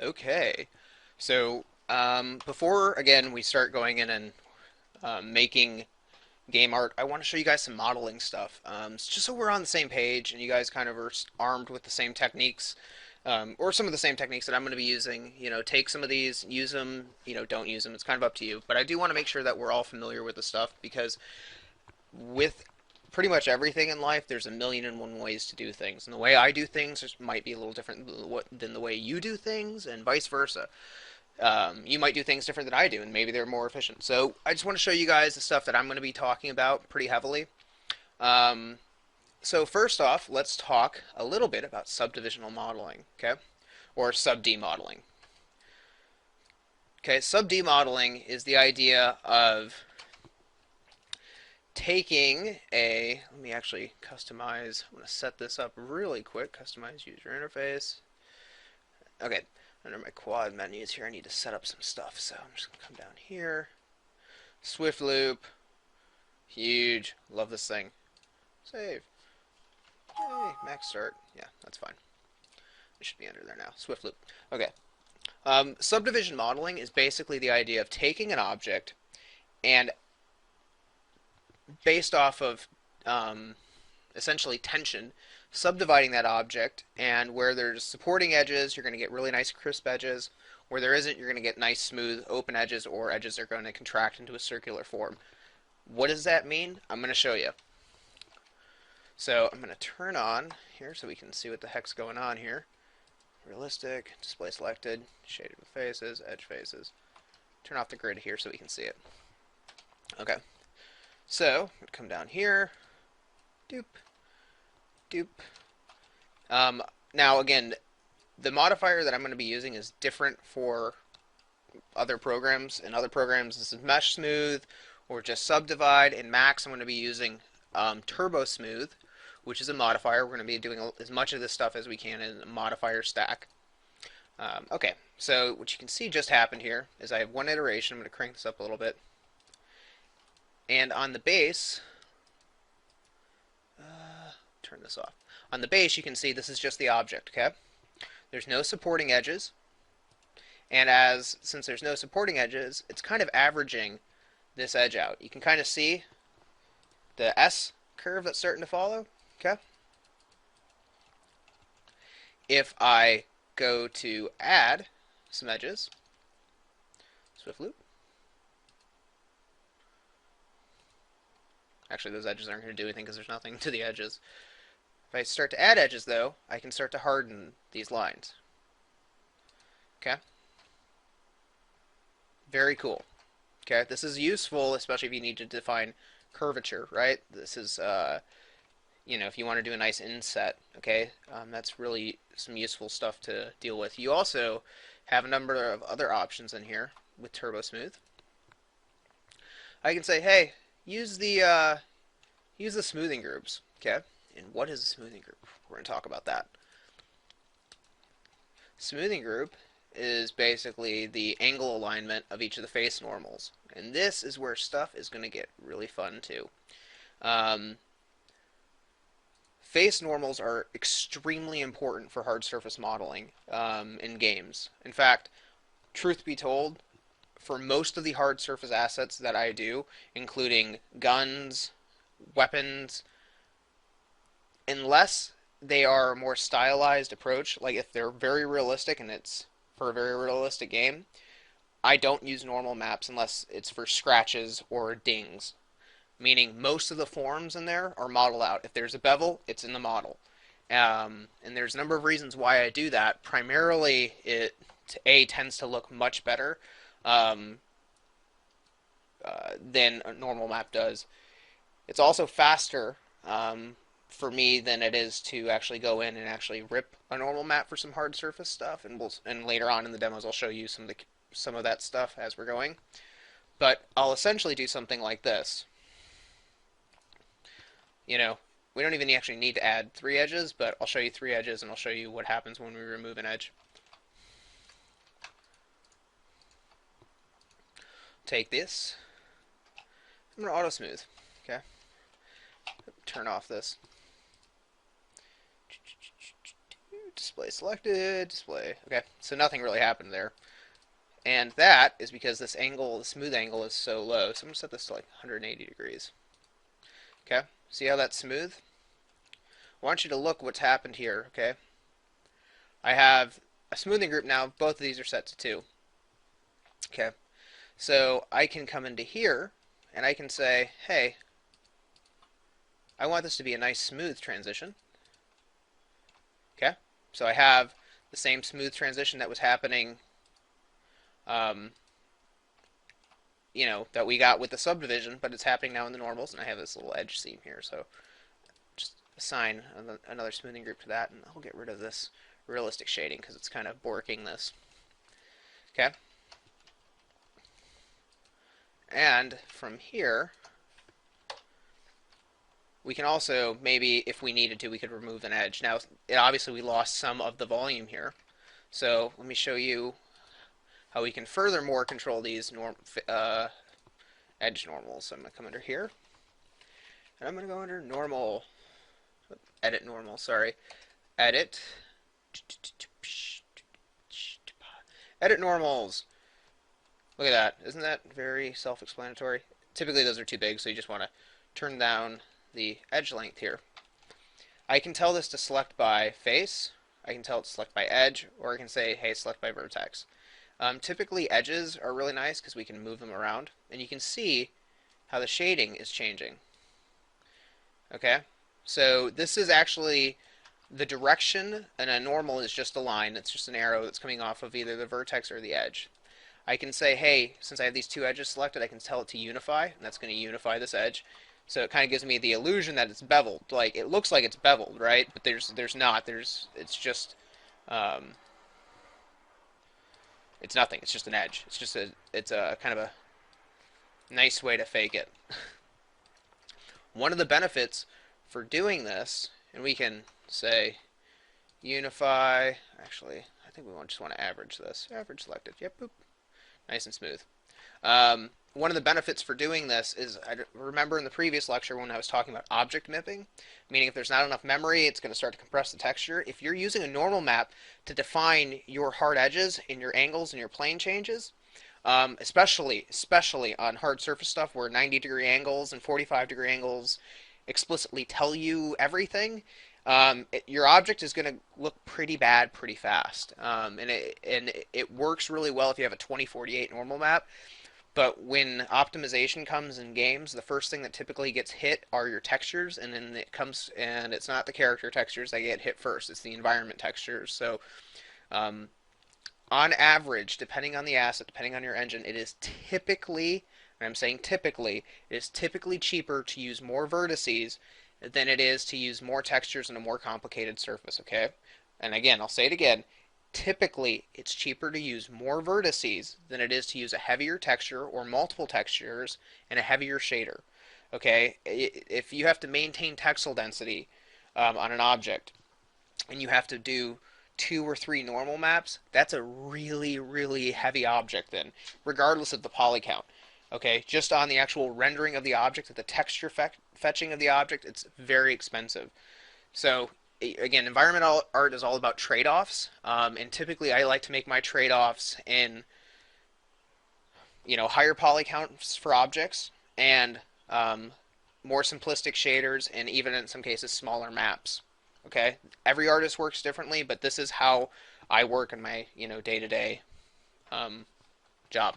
Okay, so before again we start going in and making game art, I want to show you guys some modeling stuff, just so we're on the same page and you guys kind of are armed with the same techniques, or some of the same techniques that I'm going to be using. Take some of these, use them, don't use them. It's kind of up to you. But I do want to make sure that we're all familiar with the stuff because with pretty much everything in life, there's a million and one ways to do things, and the way I do things might be a little different than the way you do things, and vice versa. You might do things different than I do, and maybe they're more efficient. So I just want to show you guys the stuff that I'm going to be talking about pretty heavily. Um, so first off, let's talk a little bit about subdivisional modeling, okay, or sub-D modeling. Okay, sub-D modeling is the idea of taking let me actually customize. I'm going to set this up really quick. Customize user interface. Okay, under my quad menus here, I need to set up some stuff. So I'm just going to come down here. Swift loop. Huge. Love this thing. Save. Yay, max start. Yeah, that's fine. It should be under there now. Swift loop. Okay. Subdivision modeling is basically the idea of taking an object and based off of essentially tension, subdividing that object, and where there's supporting edges, you're going to get really nice crisp edges. Where there isn't, you're going to get nice smooth open edges, or edges are going to contract into a circular form. What does that mean? I'm going to show you. So I'm going to turn on here so we can see what the heck's going on here. Realistic, display selected, shaded with faces, edge faces. Turn off the grid here so we can see it. Okay. So, come down here, doop, doop. Now again, the modifier that I'm going to be using is different for other programs. In other programs, this is mesh smooth or just subdivide. In Max, I'm going to be using turbo smooth, which is a modifier. We're going to be doing as much of this stuff as we can in a modifier stack. Okay, so what you can see just happened here is I have one iteration. I'm going to crank this up a little bit. And on the base, turn this off. On the base, you can see this is just the object, okay? There's no supporting edges. And since there's no supporting edges, it's kind of averaging this edge out. You can kind of see the S curve that's starting to follow, okay? If I go to add some edges, swift loop. Actually, those edges aren't going to do anything because there's nothing to the edges. If I start to add edges, though, I can start to harden these lines. Okay? Very cool. Okay, this is useful, especially if you need to define curvature, right? This is, if you want to do a nice inset, okay? That's really some useful stuff to deal with. You also have a number of other options in here with Turbo Smooth. I can say, hey, use the smoothing groups, okay? And what is a smoothing group? We're going to talk about that. Smoothing group is basically the angle alignment of each of the face normals. And this is where stuff is going to get really fun too. Face normals are extremely important for hard surface modeling in games. In fact, truth be told, for most of the hard surface assets that I do, including guns, weapons, unless they are a more stylized approach, like if they're very realistic and it's for a very realistic game, I don't use normal maps unless it's for scratches or dings. Meaning most of the forms in there are modeled out. If there's a bevel, it's in the model. And there's a number of reasons why I do that. Primarily, it tends to look much better than a normal map does. It's also faster for me than it is to actually go in and actually rip a normal map for some hard surface stuff. And later on in the demos, I'll show you some of that stuff as we're going. But I'll essentially do something like this. We don't even actually need to add 3 edges, but I'll show you 3 edges and I'll show you what happens when we remove an edge. Take this. I'm going to auto smooth. Okay. Turn off this. display selected, display. Okay, so nothing really happened there. And that is because this angle, the smooth angle, is so low. So I'm going to set this to like 180 degrees. Okay, see how that's smooth? I want you to look what's happened here, okay? I have a smoothing group now. Both of these are set to 2. Okay, so I can come into here, and I can say, hey, I want this to be a nice smooth transition. Okay, so I have the same smooth transition that was happening, that we got with the subdivision, but it's happening now in the normals, and I have this little edge seam here, so just assign another smoothing group to that, and I'll get rid of this realistic shading because it's kind of borking this. Okay, and from here, we can also, maybe if we needed to, we could remove an edge. Now, obviously we lost some of the volume here, so let me show you how we can furthermore control these edge normals. So I'm going to come under here, and I'm going to go under normal, edit normal, sorry, edit normals. Look at that. Isn't that very self-explanatory? Typically those are too big, so you just want to turn down the edge length here. I can tell this to select by face, I can tell it to select by edge, or I can say, hey, select by vertex. Typically edges are really nice because we can move them around, and you can see how the shading is changing. Okay, so this is actually the direction, and a normal is just a line. It's just an arrow that's coming off of either the vertex or the edge. I can say, hey, since I have these 2 edges selected, I can tell it to unify, and that's going to unify this edge. So it kind of gives me the illusion that it's beveled. Like, it looks like it's beveled, right? But there's not. It's just it's nothing. It's just an edge. It's a kind of a nice way to fake it. One of the benefits for doing this, and we can say unify. Actually, I think we just want to average this. Average selected. Yep. Boop. Nice and smooth. One of the benefits for doing this is, I remember in the previous lecture when I was talking about object mipping, meaning if there's not enough memory, it's going to start to compress the texture. If you're using a normal map to define your hard edges and your angles and your plane changes, especially on hard surface stuff where 90-degree angles and 45-degree angles explicitly tell you everything, your object is going to look pretty bad pretty fast. And it works really well if you have a 2048 normal map. But when optimization comes in games, the first thing that typically gets hit are your textures, and then it's not the character textures that get hit first, it's the environment textures. So on average, depending on the asset, depending on your engine, it is typically, and I'm saying typically, it is typically cheaper to use more vertices than it is to use more textures in a more complicated surface, okay? And again, I'll say it again, typically it's cheaper to use more vertices than it is to use a heavier texture or multiple textures and a heavier shader. Okay, if you have to maintain texel density on an object and you have to do 2 or 3 normal maps, that's a really, really heavy object then, regardless of the poly count. Okay, just on the actual rendering of the object, at the texture fetching of the object, it's very expensive. So again, environmental art is all about trade-offs, and typically I like to make my trade-offs in higher poly counts for objects and more simplistic shaders, and even in some cases smaller maps. Okay, every artist works differently, but this is how I work in my day-to-day job.